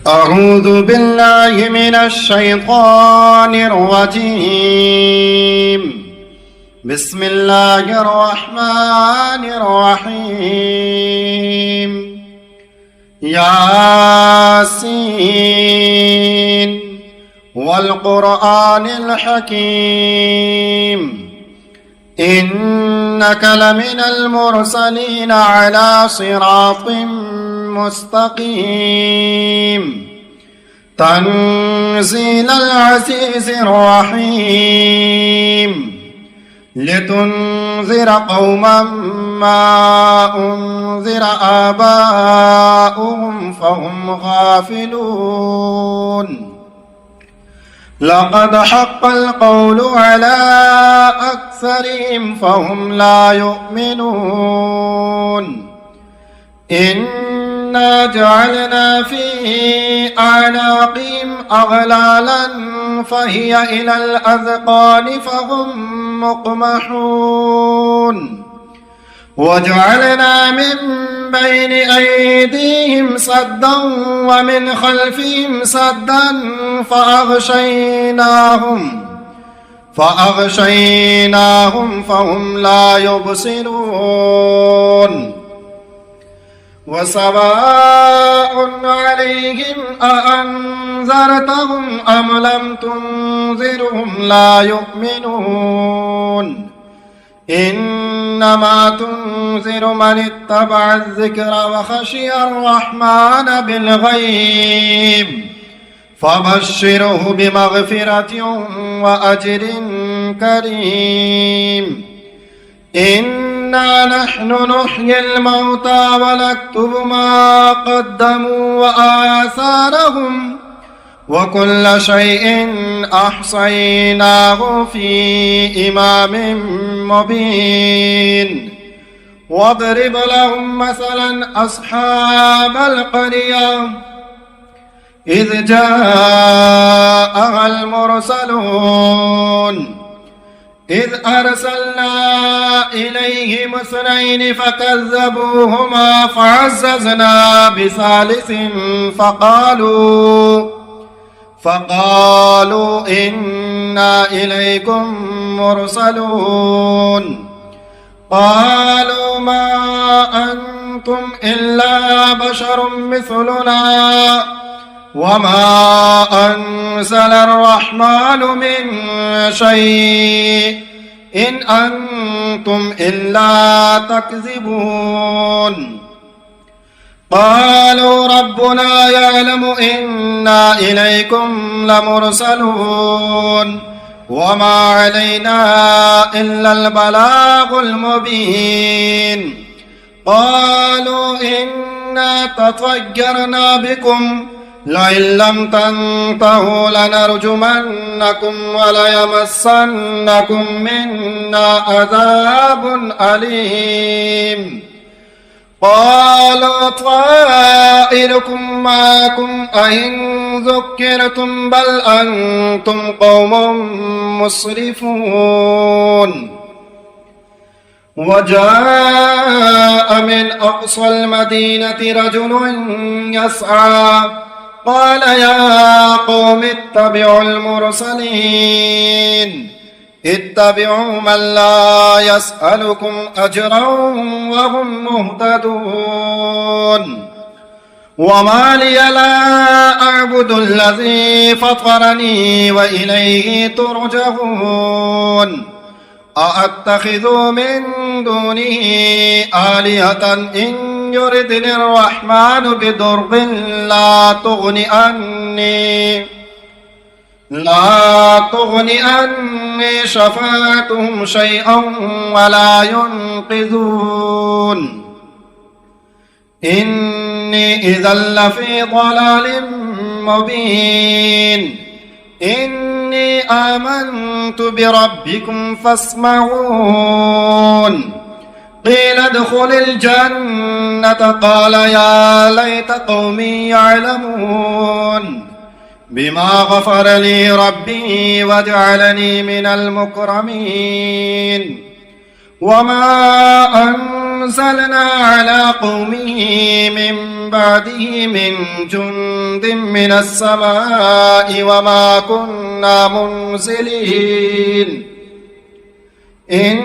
أعوذ بالله من الشيطان الرجيم. بسم الله الرحمن الرحيم. ياسين والقرآن الحكيم إنك لمن المرسلين على صراط مستقيم تنزيل العزيز الرحيم لتنذر قوما ما أنذر آباؤهم فهم غافلون لقد حق القول على أكثرهم فهم لا يؤمنون إنا جعلنا في أعناقهم أغلالا فهي إلى الأذقان فهم مقمحون وجعلنا من بين أيديهم سدا ومن خلفهم سدا فأغشيناهم فهم لا يبصرون وسواء عليهم أأنذرتهم أم لم تنذرهم لا يؤمنون إنما تنذر من اتبع الذكر وخشي الرحمن بالغيب فبشره بمغفرة وأجر كريم إنا نحن نحيي الموتى ونكتب ما قدموا وآثارهم وكل شيء أحصيناه في إمام مبين واضرب لهم مثلا أصحاب القرية إذ جاءها المرسلون إذ أرسلنا إليهم اثنين فكذبوهما فعززنا بثالث فقالوا إنا إليكم مرسلون قالوا ما أنتم إلا بشر مثلنا وما أنزل الرحمن من شيء إن أنتم إلا تكذبون قالوا ربنا يعلم إنا إليكم لمرسلون وما علينا إلا البلاغ المبين قالوا إنا تطيرنا بكم لئن لم تنتهوا لنرجمنكم وليمسنكم منا عذاب أليم قالوا طائركم معكم أئن ذكرتم بل أنتم قوم مسرفون وجاء من أقصى المدينة رجل يسعى قال يا قوم اتبعوا المرسلين اتبعوا من لا يسألكم أجرا وهم مهتدون وما لي لا أعبد الذي فطرني وإليه ترجعون أأتخذ من دونه آلهة إن يردني الرحمن بضر لا تغني عني شفاعتهم شيئا ولا ينقذون إني إذا لفي ضلال مبين إني آمنت بربكم فاسمعون قيل ادخل الجنة قال يا ليت قومي يعلمون بما غفر لي ربي وجعلني من المكرمين وما أنزلنا على قومه من بعده من جند من السماء وما كنا منزلين إن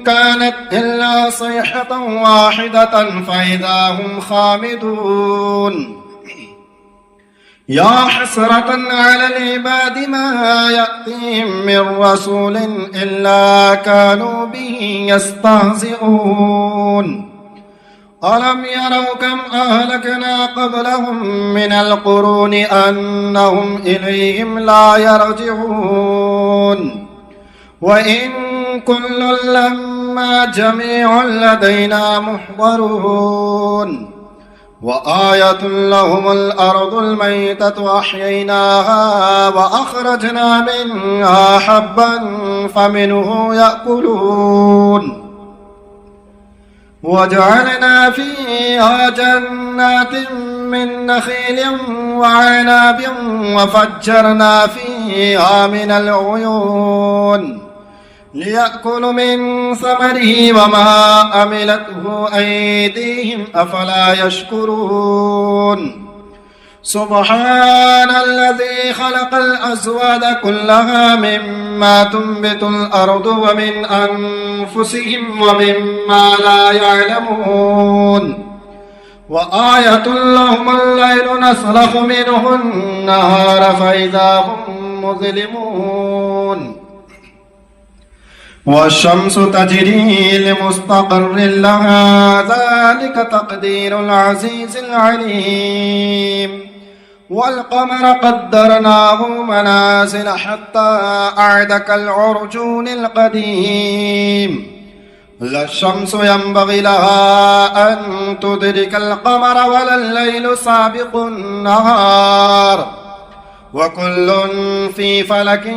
كانت إلا صيحة واحدة فإذا هم خامدون يا حسرة على العباد ما يأتيهم من رسول إلا كانوا به يستهزئون ألم يروا كم أهلكنا قبلهم من القرون أنهم إليهم لا يرجعون وإن كل لما جميع لدينا محضرون وآية لهم الأرض الميتة أحييناها وأخرجنا منها حبا فمنه يأكلون وجعلنا فيها جنات من نخيل وعناب وفجرنا فيها من العيون ليأكلوا من ثمره وما عملته أيديهم أفلا يشكرون سبحان الذي خلق الأزواج كلها مما تنبت الأرض ومن أنفسهم ومما لا يعلمون وآية لهم الليل نسلخ منه النهار فإذا هم مظلمون والشمس تجري لمستقر لها ذلك تقدير العزيز العليم والقمر قدرناه منازل حتى أعد كالعرجون القديم لا الشمس ينبغي لها أن تدرك القمر ولا الليل سابق النهار وكل في فلك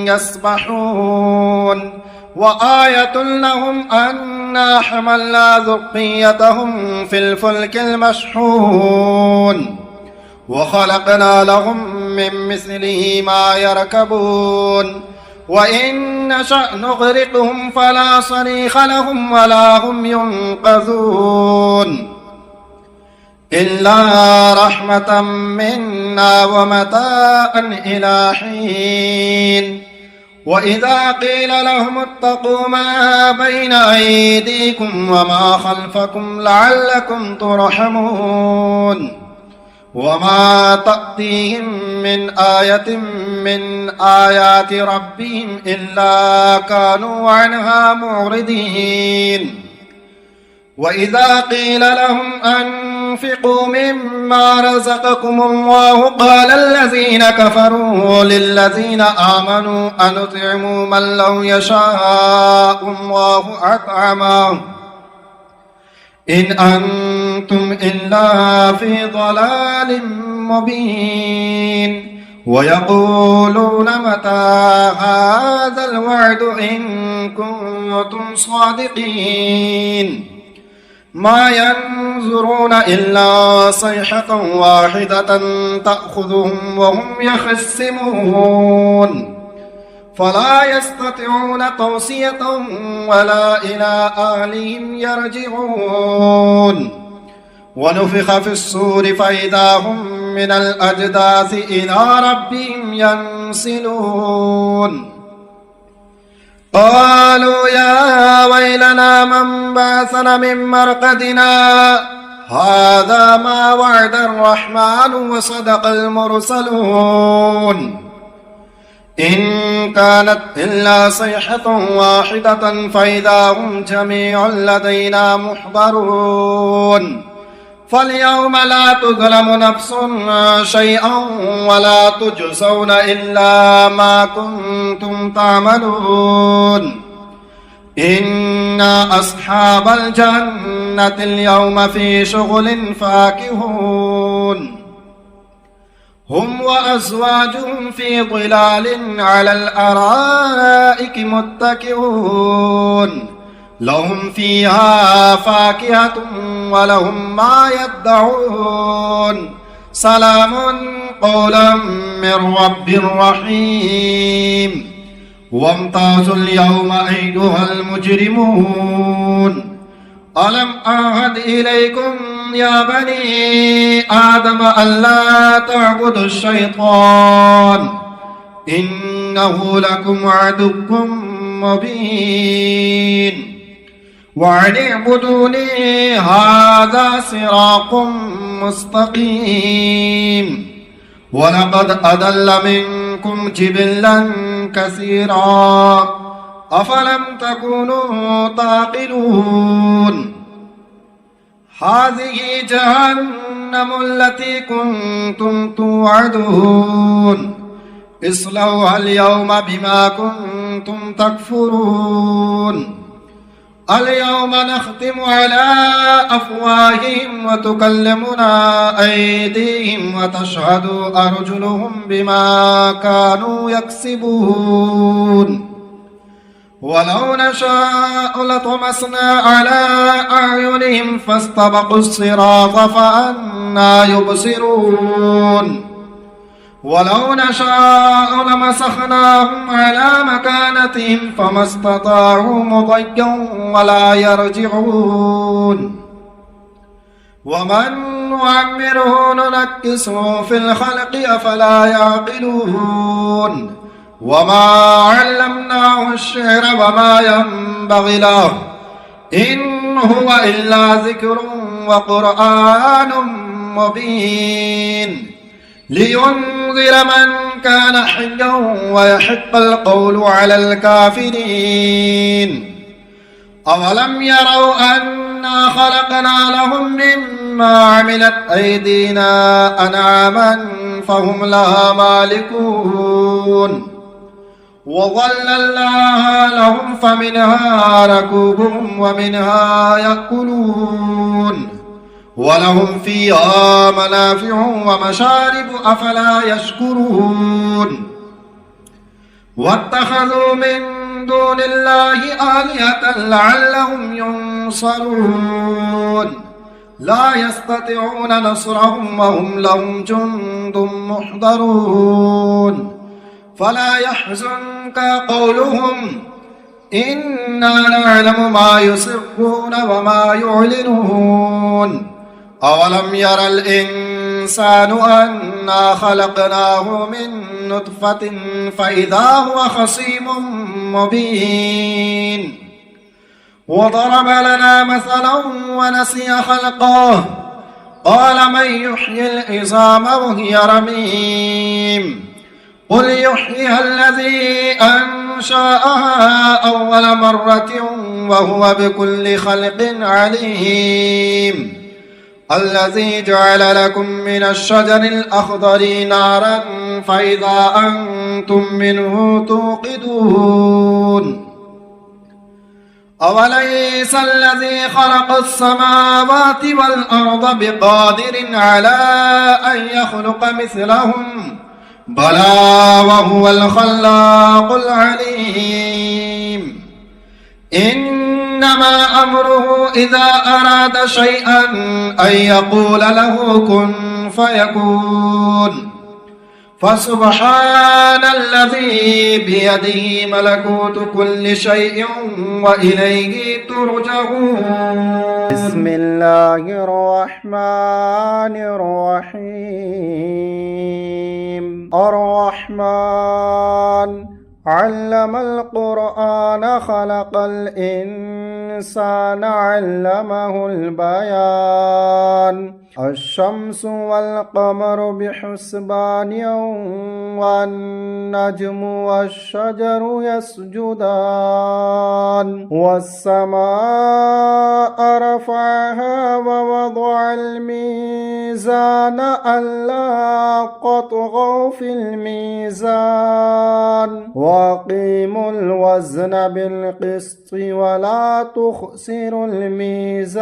يسبحون وآية لهم أنا حملنا ذريتهم في الفلك المشحون وخلقنا لهم من مثله ما يركبون وإن نشأ نغرقهم فلا صريخ لهم ولا هم ينقذون إلا رحمة منا ومتاعا إلى حين وإذا قيل لهم اتقوا ما بين أيديكم وما خلفكم لعلكم ترحمون وما تأتيهم من آية من آيات ربهم إلا كانوا عنها معرضين وإذا قيل لهم أنفقوا مما رزقكم الله قال الذين كفروا للذين آمنوا أنطعم من لو يشاء الله أطعمه إن أنتم إلا في ضلال مبين ويقولون متى هذا الوعد إن كنتم صادقين ما ينظرون إلا صيحة واحدة تأخذهم وهم يخصمون فلا يستطيعون توصية ولا إلى أهلهم يرجعون ونفخ في الصور فإذا هم من الأجداث إلى ربهم ينسلون قالوا يا ويلنا من بعثنا من مرقدنا هذا ما وعد الرحمن وصدق المرسلون إن كانت إلا صيحة واحدة فإذا هم جميع لدينا محضرون فاليوم لا تظلم نفس شيئا ولا تجزون إلا ما كنتم تعملون إن أصحاب الجنة اليوم في شغل فاكهون هم وأزواجهم في ظلال على الأرائك متكئون لهم فيها فاكهة ولهم ما يدعون سلام قولا من رب رحيم وامتازوا اليوم أيها المجرمون ألم أعهد إليكم يا بني آدم ألا تعبدوا الشيطان إنه لكم عدو مبين وأن اعبدوني هذا صراط مستقيم ولقد أضل منكم جبلا كثيرا أفلم تكونوا تعقلون هذه جهنم التي كنتم توعدون اصلوها اليوم بما كنتم تكفرون اليوم نختم على أفواههم وتكلمنا أيديهم وتشهد أرجلهم بما كانوا يكسبون ولو نشاء لطمسنا على أعينهم فاستبقوا الصراط فأنى يبصرون ولو نشاء لمسخناهم على مكانتهم فما استطاعوا مضيا ولا يرجعون ومن نعمره ننكسه في الخلق أفلا يعقلون وما علمناه الشعر وما ينبغي له إن هو إلا ذكر وقرآن مبين لينذر من كان حيا ويحق القول على الكافرين أولم يروا أنا خلقنا لهم مما عملت أيدينا أنعاما فهم لها مالكون وظللناها لهم فمنها ركوبهم ومنها يأكلون ولهم فيها منافع ومشارب أفلا يشكرون واتخذوا من دون الله آلهة لعلهم ينصرون لا يستطيعون نصرهم وهم لهم جند محضرون فلا يحزنك قولهم إنا نعلم ما يسرون وما يعلنون أولم ير الإنسان أنا خلقناه من نطفة فإذا هو خصيم مبين وضرب لنا مثلا ونسي خلقه قال من يحيي العظام وهي رميم قل يحييها الذي أنشأها أول مرة وهو بكل خلق عليم الذي جعل لكم من الشجر الأخضر نارا فإذا أنتم منه توقدون أوليس الذي خلق السماوات والأرض بقادر على أن يخلق مثلهم بلى وهو الخلاق العليم إنما أمره إذا أراد شيئا أن يقول له كن فيكون فسبحان الذي بيده ملكوت كل شيء وإليه ترجعون بسم الله الرحمن الرحيم الرحمن علم القرآن خلق الإنسان علمه البيان الشمس والقمر بحسبان والنجم والشجر يسجدان والسماء رفعها ووضع الميزان ألا تطغوا في الميزان وأقيموا الوزن بالقسط ولا تخسروا الميزان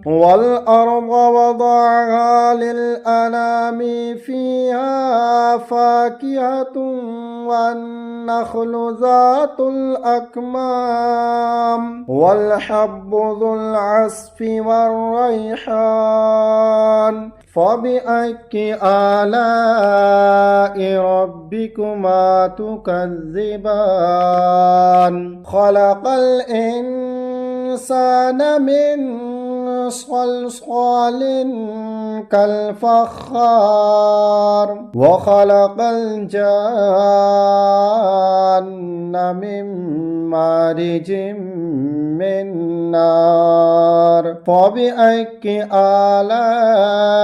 والأرض وضعها للأنام فيها فاكهة والنخل ذات الأكمام والحب ذو العصف والريحان فبأي آلاء ربكما تكذبان خلق الإنسان الإنسان من صلصال كالفخار وخلق الجان من مارج من نار فبأي آلاء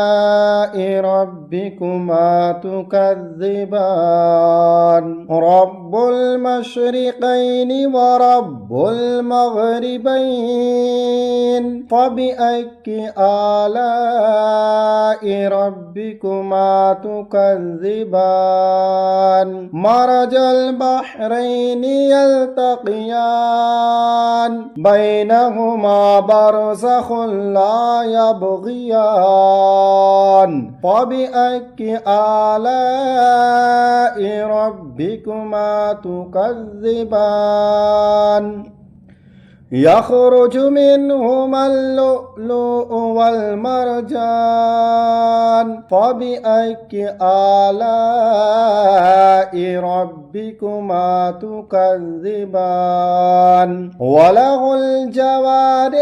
ربكما تكذبان رب المشرقين ورب المغربين فبأي آلاء ربكما تكذبان مرج البحرين يلتقيان بينهما برزخ لا يبغيان فبأي آلاء ربكما تكذبان يخرج منهما اللؤلؤ والمرجان فبأي آلاء ربكما تكذبان وله الجوار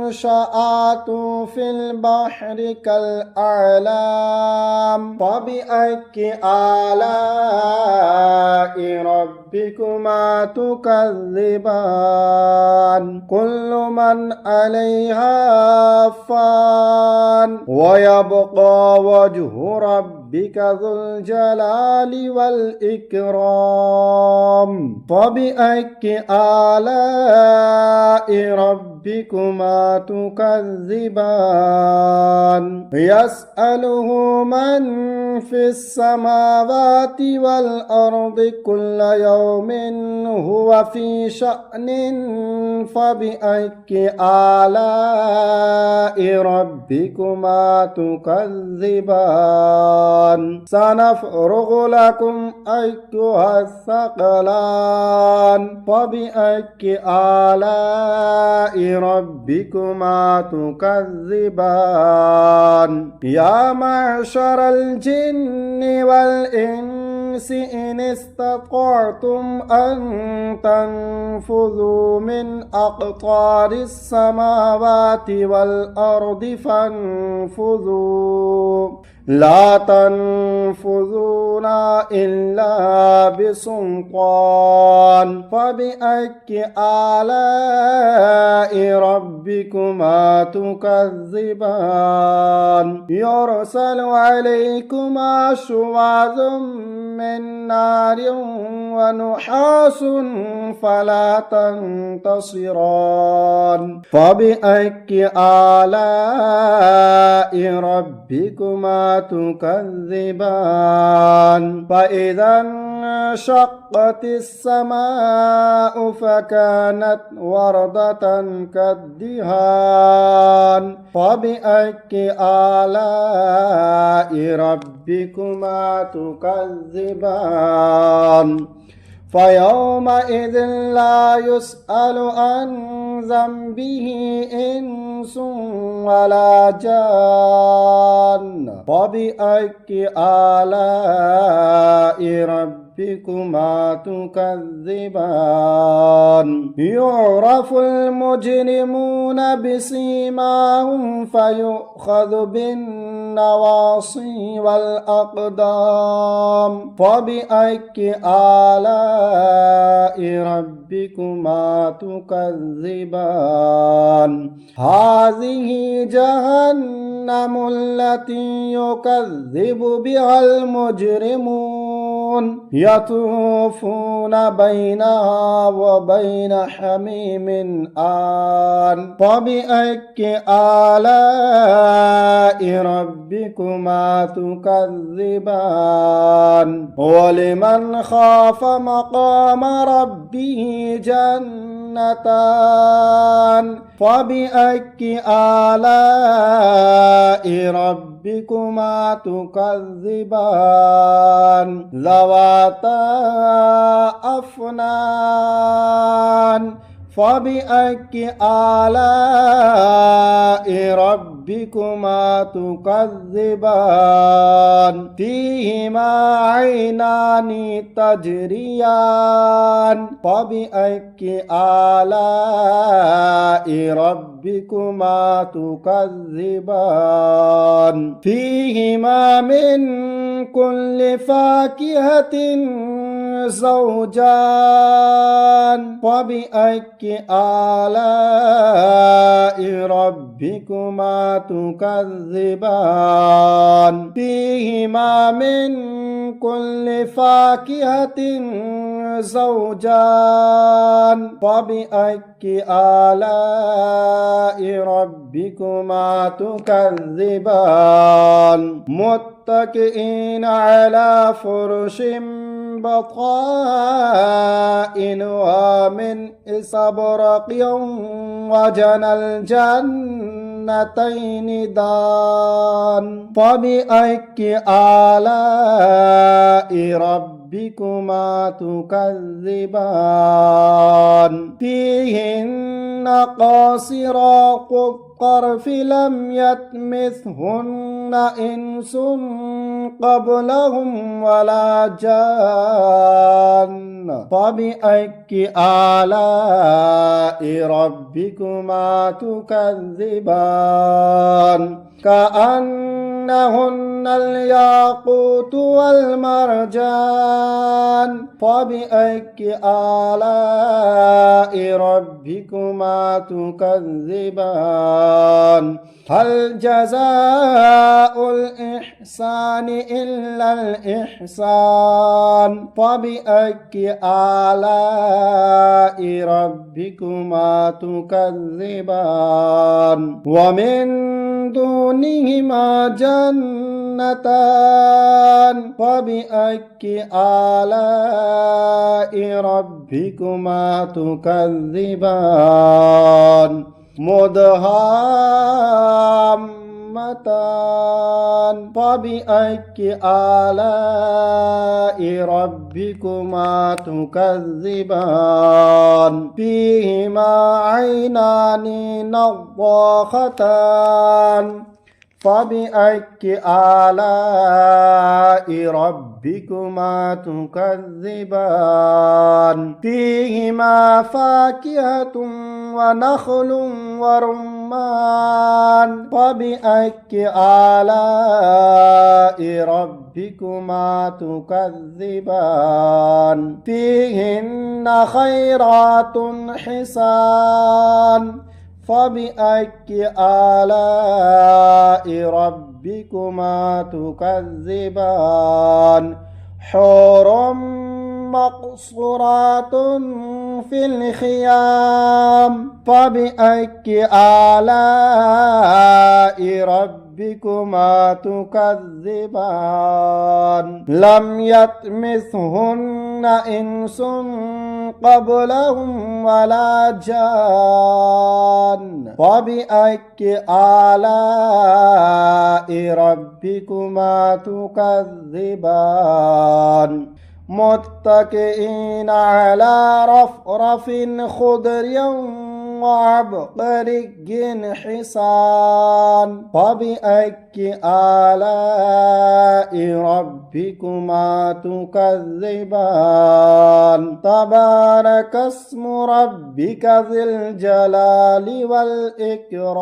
المنشآت في البحر كالأعلام فبأي آلاء ربكما تكذبان كل من عليها فان ويبقى وجه ربك ذو الجلال والإكرام فبأي آلاء ربكما تكذبان يسأله من في السماوات والأرض كل يوم هو في شأن فبأي آلاء ربكما تكذبان سنفرغ لكم أيها الثقلان فبأي آلاء ربكما تكذبان يا معشر الجن والإنس إن استطعتم أن تنفذوا من أقطار السماوات والأرض فانفذوا لا تنفذون إلا بسلطان فبأي آلاء ربكما تكذبان يرسل عليكما شواظ من نار ونحاس فلا تنتصران فبأي آلاء ربكما تكذبان فإذا انشقت السماء فكانت وردة كالدهان فبأي آلاء ربكما تكذبان فيومئذ لا يسأل عن ذنبه إنس ولا جان فبأي آلاء ربكما تكذبان يعرف المجرمون بسيماهم فيؤخذ بالنواصي والأقدام فبأي آلاء ربكما تكذبان هذه جهنم التي يكذب بها المجرمون يطوفون بينها وبين حميم آن فبأي آلاء ربكما تكذبان ولمن خاف مقام ربه جنتان فبأي آلاء ربكما تكذبان ذواتا أفنان فبأي آلاء ربكما تكذبان فيهما عينان تجريان فبأي آلاء ربكما تكذبان فيهما من كل فاكهة زوجان فبأي آلاء ربكما تكذبان فيهما من كل فاكهة زوجان فبأي آلاء ربكما تكذبان متكئين على فرش بطائنها من استبرق وجنى الجنتين دان فبأي آلاء ربكما تكذبان فيهن قاصرات الطرف لم يطمثهن إنس قبلهم ولا جان فبأي آلاء ربكما تكذبان كأنهن الياقوت والمرجان فبأي آلاء ربكما تكذبان هل جزاء الإحسان إلا الإحسان فبأي آلاء ربكما تكذبان ومن دونهما جنتان فبأي آلاء ربكما تكذبان مدهامتان فبأي آلاء ربكما تكذبان فيهما عينان نضاختان فبأي آلاء ربكما تكذبان فيهما فاكهة ونخل ورمان فبأي آلاء ربكما تكذبان فيهن خيرات حسان فبأي آلاء ربكما تكذبان حور مقصورات في الخيام فبأي آلاء ربكما تكذبان لم يطمثهن إنس قبلهم ولا جان فبأي آلاء ربكما تكذبان متكئين على رفرف خضر وعبقري حسان فبأي آلاء ربكما تكذبان تبارك اسم ربك ذي الجلال والإكرام